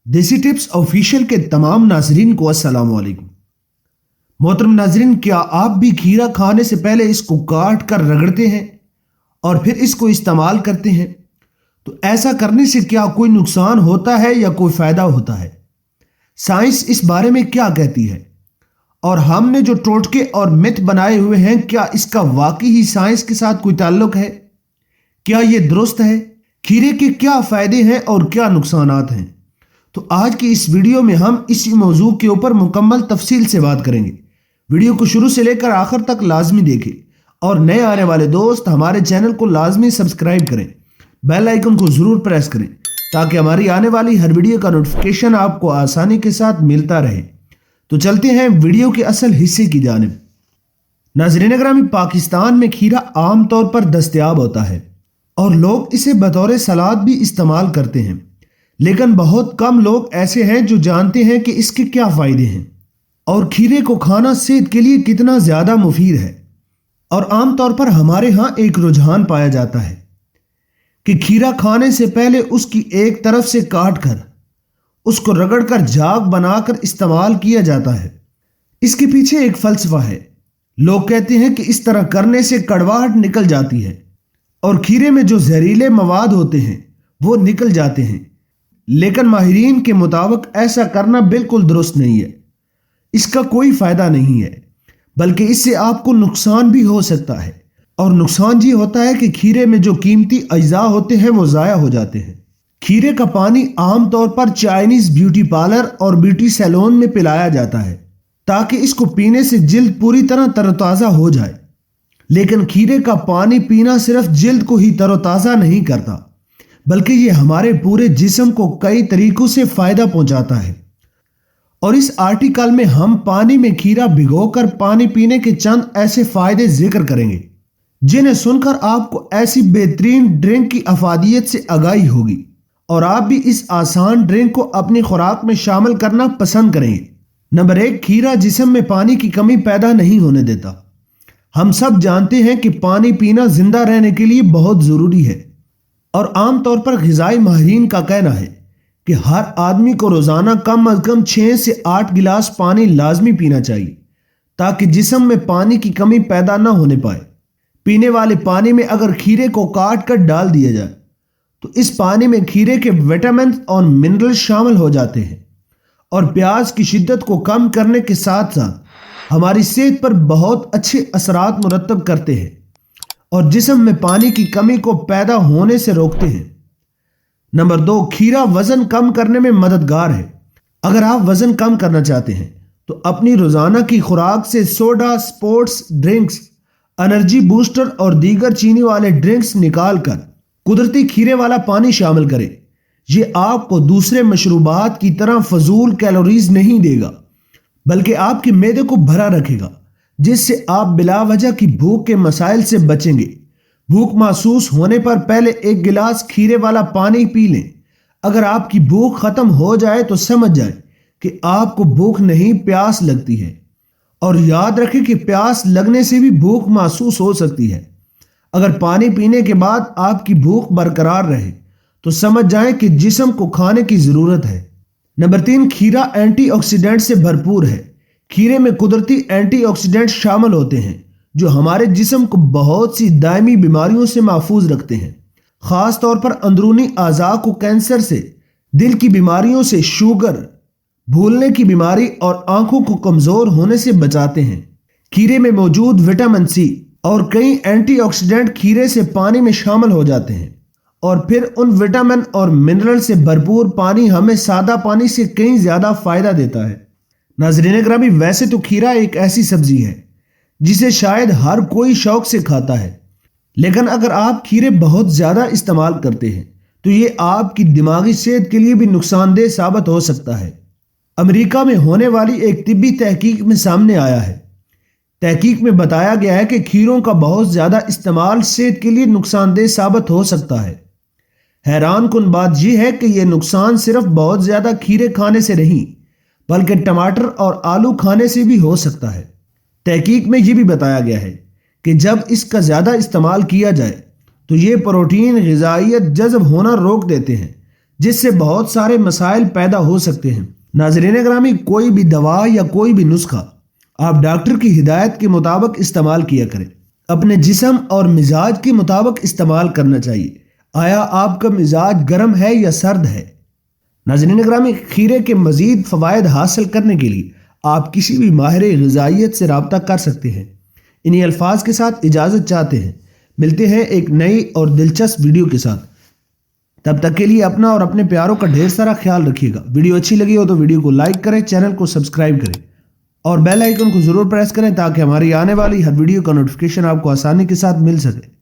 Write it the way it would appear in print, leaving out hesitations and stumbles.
देसी tips official के तमाम नाजरीन को अस्सलाम वालेकुम। मोहतरम नाजरीन, क्या आप भी खीरा खाने से पहले इसको काट कर रगड़ते हैं और फिर इसको इस्तेमाल करते हैं? तो ऐसा करने से क्या कोई नुकसान होता है या कोई फायदा होता है? साइंस इस बारे में क्या कहती है? और हमने जो टोटके और मिथ बनाए हुए हैं, क्या इसका वाकई ही साइंस के साथ कोई ताल्लुक है? क्या ये दुरुस्त है? खीरे के क्या फायदे हैं और क्या नुकसानात हैं? तो आज की इस वीडियो में हम इसी मौजू के ऊपर मुकम्मल तफसील से बात करेंगे। वीडियो को शुरू से लेकर आखिर तक लाजमी देखें और नए आने वाले दोस्त हमारे चैनल को लाजमी सब्सक्राइब करें, बेल आइकन को जरूर प्रेस करें ताकि हमारी आने वाली हर वीडियो का नोटिफिकेशन आपको आसानी के साथ मिलता रहे। तो चलते हैं वीडियो के असल हिस्से की जानिब। नाज़रीन ग्रामी, पाकिस्तान में खीरा आमतौर पर दस्तयाब होता है और लोग इसे बतौर सलाद भी इस्तेमाल करते हैं, लेकिन बहुत कम लोग ऐसे हैं जो जानते हैं कि इसके क्या फ़ायदे हैं और खीरे को खाना सेहत के लिए कितना ज़्यादा मुफीद है। और आमतौर पर हमारे यहाँ एक रुझान पाया जाता है कि खीरा खाने से पहले उसकी एक तरफ से काट कर उसको रगड़ कर झाग बनाकर इस्तेमाल किया जाता है। इसके पीछे एक फ़लसफ़ा है। लोग कहते हैं कि इस तरह करने से कड़वाहट निकल जाती है और खीरे में जो जहरीले मवाद होते हैं वो निकल जाते हैं, लेकिन माहिरीन के मुताबिक ऐसा करना बिल्कुल दुरुस्त नहीं है। इसका कोई फ़ायदा नहीं है, बल्कि इससे आपको नुकसान भी हो सकता है। और नुकसान ये होता है कि खीरे में जो कीमती अज्जा होते हैं वो ज़ाया हो जाते हैं। खीरे का पानी आमतौर पर चाइनीज़ ब्यूटी पार्लर और ब्यूटी सैलून में पिलाया जाता है ताकि इसको पीने से जिल्द पूरी तरह तरोताज़ा हो जाए। लेकिन खीरे का पानी पीना सिर्फ जिल्द को ही तरोताज़ा नहीं करता, बल्कि ये हमारे पूरे जिस्म को कई तरीकों से फ़ायदा पहुंचाता है। और इस आर्टिकल में हम पानी में खीरा भिगोकर पानी पीने के चंद ऐसे फ़ायदे जिक्र करेंगे जिन्हें सुनकर आपको ऐसी बेहतरीन ड्रिंक की अफादियत से आगाही होगी और आप भी इस आसान ड्रिंक को अपनी खुराक में शामिल करना पसंद करेंगे। नंबर 1, खीरा जिस्म में पानी की कमी पैदा नहीं होने देता। हम सब जानते हैं कि पानी पीना जिंदा रहने के लिए बहुत ज़रूरी है और आमतौर पर ग़िज़ाई माहिरीन का कहना है कि हर आदमी को रोज़ाना कम अज़ कम 6 से 8 गिलास पानी लाजमी पीना चाहिए ताकि जिस्म में पानी की कमी पैदा ना होने पाए। पीने वाले पानी में अगर खीरे को काट कर डाल दिया जाए तो इस पानी में खीरे के विटामिन और मिनरल शामिल हो जाते हैं और प्यास की शिद्दत को कम करने के साथ साथ हमारी सेहत पर बहुत अच्छे असरात मुरतब करते हैं और जिस्म में पानी की कमी को पैदा होने से रोकते हैं। नंबर 2, खीरा वज़न कम करने में मददगार है। अगर आप वज़न कम करना चाहते हैं तो अपनी रोज़ाना की खुराक से soda, sports drinks, energy booster और दीगर चीनी वाले ड्रिंक्स निकाल कर कुदरती खीरे वाला पानी शामिल करें। ये आपको दूसरे मशरूबात की तरह फजूल कैलोरीज नहीं देगा, बल्कि आपके मैदे को भरा रखेगा, जिससे आप बिला वजह की भूख के मसाइल से बचेंगे। भूख महसूस होने पर पहले एक गिलास खीरे वाला पानी पी लें। अगर आपकी भूख खत्म हो जाए तो समझ जाए कि आपको भूख नहीं प्यास लगती है। और याद रखें कि प्यास लगने से भी भूख महसूस हो सकती है। अगर पानी पीने के बाद आपकी भूख बरकरार रहे तो समझ जाएं कि जिस्म को खाने की ज़रूरत है। नंबर 3, खीरा एंटीऑक्सीडेंट से भरपूर है। खीरे में कुदरती एंटीऑक्सीडेंट शामिल होते हैं जो हमारे जिस्म को बहुत सी दायमी बीमारियों से महफूज रखते हैं। ख़ास तौर पर अंदरूनी अज़ा को कैंसर से, दिल की बीमारियों से, शुगर, भूलने की बीमारी और आंखों को कमज़ोर होने से बचाते हैं। खीरे में मौजूद विटामिन सी और कई एंटीऑक्सीडेंट खीरे से पानी में शामिल हो जाते हैं और फिर उन विटामिन और मिनरल से भरपूर पानी हमें सादा पानी से कहीं ज़्यादा फ़ायदा देता है। नाज़रीन ग्रामी, वैसे तो खीरा एक ऐसी सब्जी है जिसे शायद हर कोई शौक से खाता है, लेकिन अगर आप खीरे बहुत ज़्यादा इस्तेमाल करते हैं तो ये आपकी दिमागी सेहत के लिए भी नुकसानदेह साबित हो सकता है। अमेरिका में होने वाली एक तिब्बी तहकीक में सामने आया है। तहकीक में बताया गया है कि खीरों का बहुत ज़्यादा इस्तेमाल सेहत के लिए नुकसानदेह साबित हो सकता है। हैरान कुन बात यह है कि यह नुकसान सिर्फ बहुत ज़्यादा खीरे खाने से नहीं, बल्कि टमाटर और आलू खाने से भी हो सकता है। तहकीक में यह भी बताया गया है कि जब इसका ज़्यादा इस्तेमाल किया जाए तो ये प्रोटीन ग़िज़ाइयत जज़ब होना रोक देते हैं, جس سے بہت سارے مسائل پیدا ہو سکتے ہیں۔ ناظرین گرامی، کوئی بھی دوا یا کوئی بھی نسخہ آپ ڈاکٹر کی ہدایت کے مطابق استعمال کیا کریں۔ اپنے جسم اور مزاج کے مطابق استعمال کرنا چاہیے۔ آیا آپ کا مزاج گرم ہے یا سرد ہے؟ ناظرین گرامی، کھیرے کے مزید فوائد حاصل کرنے کے لیے آپ کسی بھی ماہر غذائیت سے رابطہ کر سکتے ہیں۔ انہی الفاظ کے ساتھ اجازت چاہتے ہیں، ملتے ہیں ایک نئی اور دلچسپ ویڈیو کے ساتھ۔ تب تک کے لیے اپنا اور اپنے پیاروں کا ڈھیر سارا خیال رکھیے گا۔ ویڈیو اچھی لگی ہو تو ویڈیو کو لائک کریں، چینل کو سبسکرائب کریں اور بیل آئیکن کو ضرور پریس کریں تاکہ ہماری آنے والی ہر ویڈیو کا نوٹیفیکیشن آپ کو آسانی کے ساتھ مل سکے۔